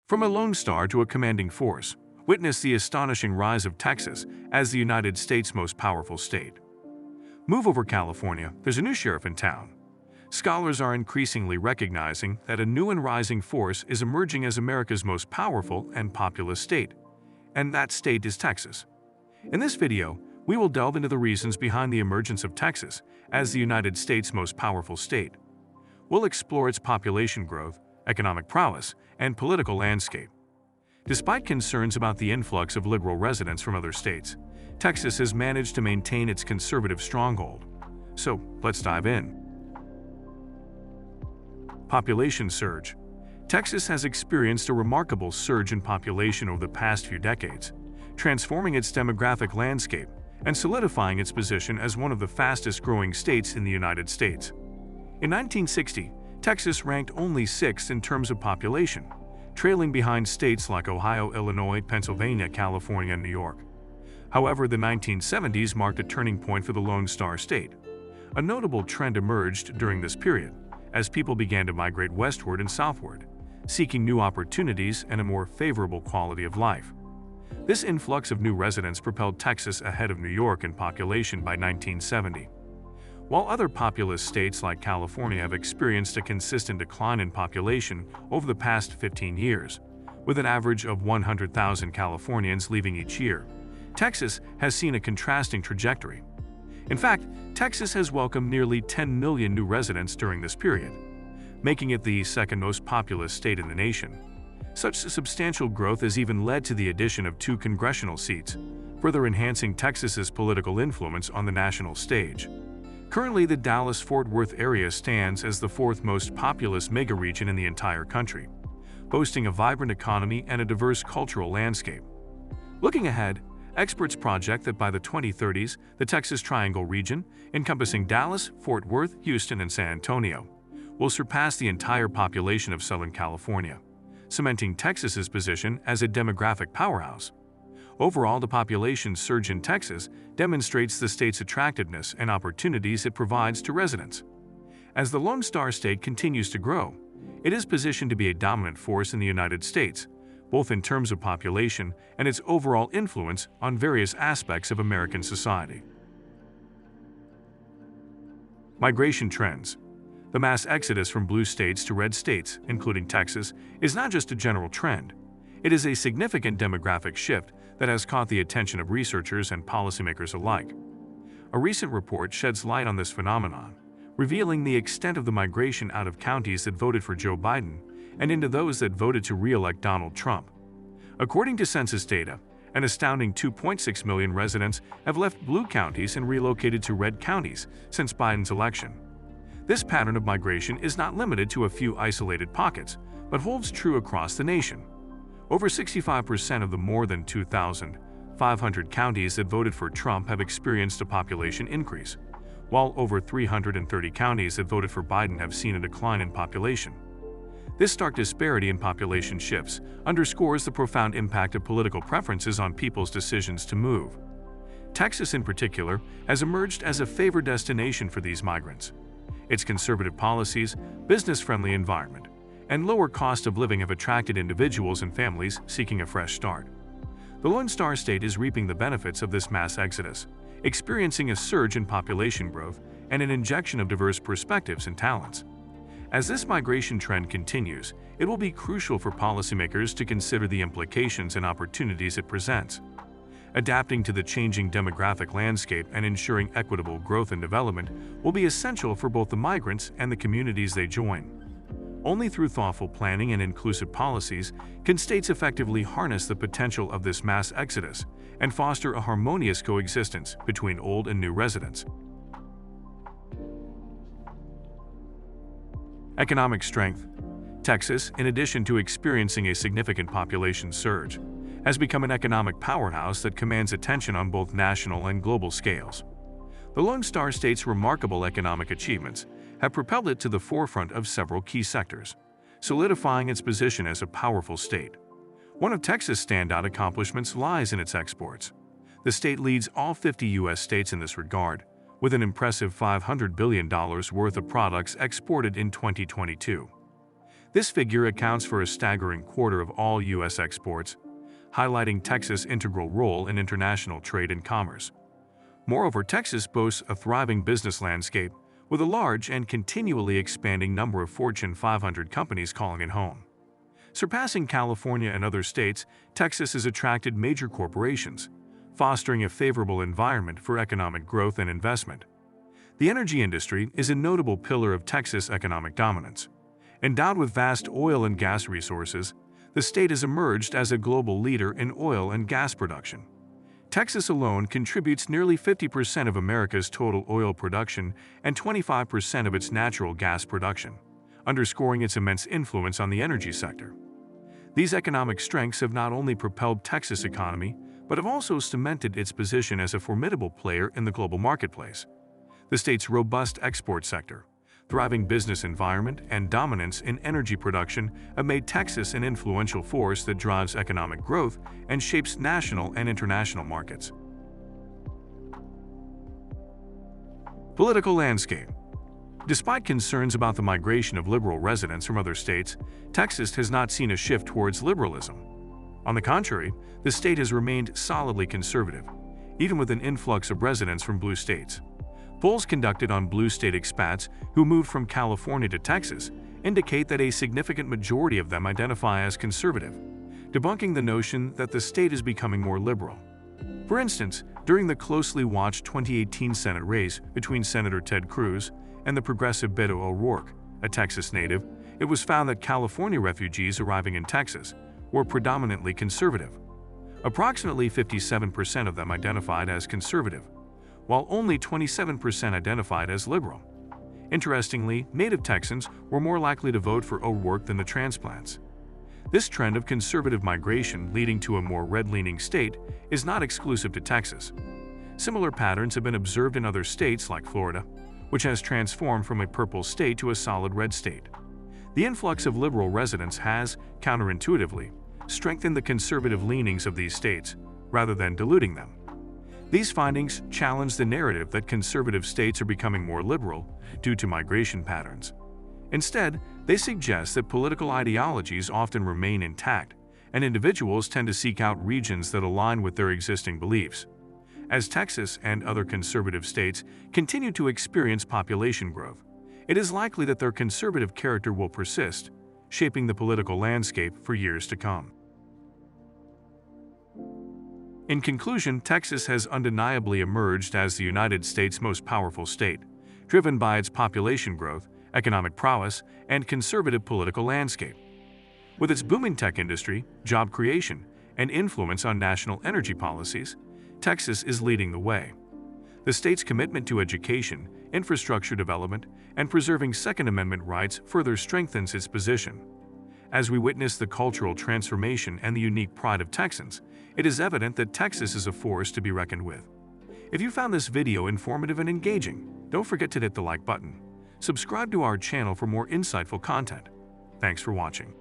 From a lone star to a commanding force, witness the astonishing rise of Texas as the United States' most powerful state. Move over California, there's a new sheriff in town. Scholars are increasingly recognizing that a new and rising force is emerging as America's most powerful and populous state, and that state is Texas. In this video, we will delve into the reasons behind the emergence of Texas as the United States' most powerful state. We'll explore its population growth, economic prowess, and political landscape. Despite concerns about the influx of liberal residents from other states, Texas has managed to maintain its conservative stronghold. So, let's dive in. Population surge. Texas has experienced a remarkable surge in population over the past few decades, transforming its demographic landscape and solidifying its position as one of the fastest-growing states in the United States. In 1960, Texas ranked only 6th in terms of population, trailing behind states like Ohio, Illinois, Pennsylvania, California, and New York. However, the 1970s marked a turning point for the Lone Star State. A notable trend emerged during this period, as people began to migrate westward and southward, seeking new opportunities and a more favorable quality of life. This influx of new residents propelled Texas ahead of New York in population by 1970. While other populous states like California have experienced a consistent decline in population over the past 15 years, with an average of 100,000 Californians leaving each year, Texas has seen a contrasting trajectory. In fact, Texas has welcomed nearly 10 million new residents during this period, making it the second most populous state in the nation. Such substantial growth has even led to the addition of 2 congressional seats, further enhancing Texas's political influence on the national stage. Currently, the Dallas-Fort Worth area stands as the 4th most populous megaregion in the entire country, boasting a vibrant economy and a diverse cultural landscape. Looking ahead, experts project that by the 2030s, the Texas Triangle region, encompassing Dallas, Fort Worth, Houston, and San Antonio, will surpass the entire population of Southern California, cementing Texas's position as a demographic powerhouse. Overall, the population surge in Texas demonstrates the state's attractiveness and opportunities it provides to residents. As the Lone Star State continues to grow, it is positioned to be a dominant force in the United States, both in terms of population and its overall influence on various aspects of American society. Migration trends. The mass exodus from blue states to red states, including Texas, is not just a general trend. It is a significant demographic shift that has caught the attention of researchers and policymakers alike. A recent report sheds light on this phenomenon, revealing the extent of the migration out of counties that voted for Joe Biden and into those that voted to re-elect Donald Trump. According to census data, an astounding 2.6 million residents have left blue counties and relocated to red counties since Biden's election. This pattern of migration is not limited to a few isolated pockets, but holds true across the nation. Over 65% of the more than 2,500 counties that voted for Trump have experienced a population increase, while over 330 counties that voted for Biden have seen a decline in population. This stark disparity in population shifts underscores the profound impact of political preferences on people's decisions to move. Texas, in particular, has emerged as a favored destination for these migrants. Its conservative policies, business-friendly environment, and lower cost of living have attracted individuals and families seeking a fresh start. The Lone Star State is reaping the benefits of this mass exodus, experiencing a surge in population growth and an injection of diverse perspectives and talents. As this migration trend continues, it will be crucial for policymakers to consider the implications and opportunities it presents. Adapting to the changing demographic landscape and ensuring equitable growth and development will be essential for both the migrants and the communities they join. Only through thoughtful planning and inclusive policies can states effectively harness the potential of this mass exodus and foster a harmonious coexistence between old and new residents. Economic strength. Texas, in addition to experiencing a significant population surge, has become an economic powerhouse that commands attention on both national and global scales. The Lone Star State's remarkable economic achievements have propelled it to the forefront of several key sectors, solidifying its position as a powerful state. One of Texas' standout accomplishments lies in its exports. The state leads all 50 U.S. states in this regard, with an impressive $500 billion worth of products exported in 2022. This figure accounts for a staggering quarter of all U.S. exports, highlighting Texas' integral role in international trade and commerce. Moreover, Texas boasts a thriving business landscape with a large and continually expanding number of Fortune 500 companies calling it home. Surpassing California and other states, Texas has attracted major corporations, fostering a favorable environment for economic growth and investment. The energy industry is a notable pillar of Texas' economic dominance. Endowed with vast oil and gas resources, the state has emerged as a global leader in oil and gas production. Texas alone contributes nearly 50% of America's total oil production and 25% of its natural gas production, underscoring its immense influence on the energy sector. These economic strengths have not only propelled Texas' economy, but have also cemented its position as a formidable player in the global marketplace. The state's robust export sector, thriving business environment, and dominance in energy production have made Texas an influential force that drives economic growth and shapes national and international markets. Political landscape. Despite concerns about the migration of liberal residents from other states, Texas has not seen a shift towards liberalism. On the contrary, the state has remained solidly conservative, even with an influx of residents from blue states. Polls conducted on blue state expats who moved from California to Texas indicate that a significant majority of them identify as conservative, debunking the notion that the state is becoming more liberal. For instance, during the closely watched 2018 Senate race between Senator Ted Cruz and the progressive Beto O'Rourke, a Texas native, it was found that California refugees arriving in Texas were predominantly conservative. Approximately 57% of them identified as conservative, while only 27% identified as liberal. Interestingly, native Texans were more likely to vote for O'Rourke than the transplants. This trend of conservative migration leading to a more red-leaning state is not exclusive to Texas. Similar patterns have been observed in other states like Florida, which has transformed from a purple state to a solid red state. The influx of liberal residents has, counterintuitively, strengthened the conservative leanings of these states, rather than diluting them. These findings challenge the narrative that conservative states are becoming more liberal due to migration patterns. Instead, they suggest that political ideologies often remain intact, and individuals tend to seek out regions that align with their existing beliefs. As Texas and other conservative states continue to experience population growth, it is likely that their conservative character will persist, shaping the political landscape for years to come. In conclusion, Texas has undeniably emerged as the United States' most powerful state, driven by its population growth, economic prowess, and conservative political landscape. With its booming tech industry, job creation, and influence on national energy policies, Texas is leading the way. The state's commitment to education, infrastructure development, and preserving Second Amendment rights further strengthens its position. As we witness the cultural transformation and the unique pride of Texans, it is evident that Texas is a force to be reckoned with. If you found this video informative and engaging, don't forget to hit the like button. Subscribe to our channel for more insightful content. Thanks for watching.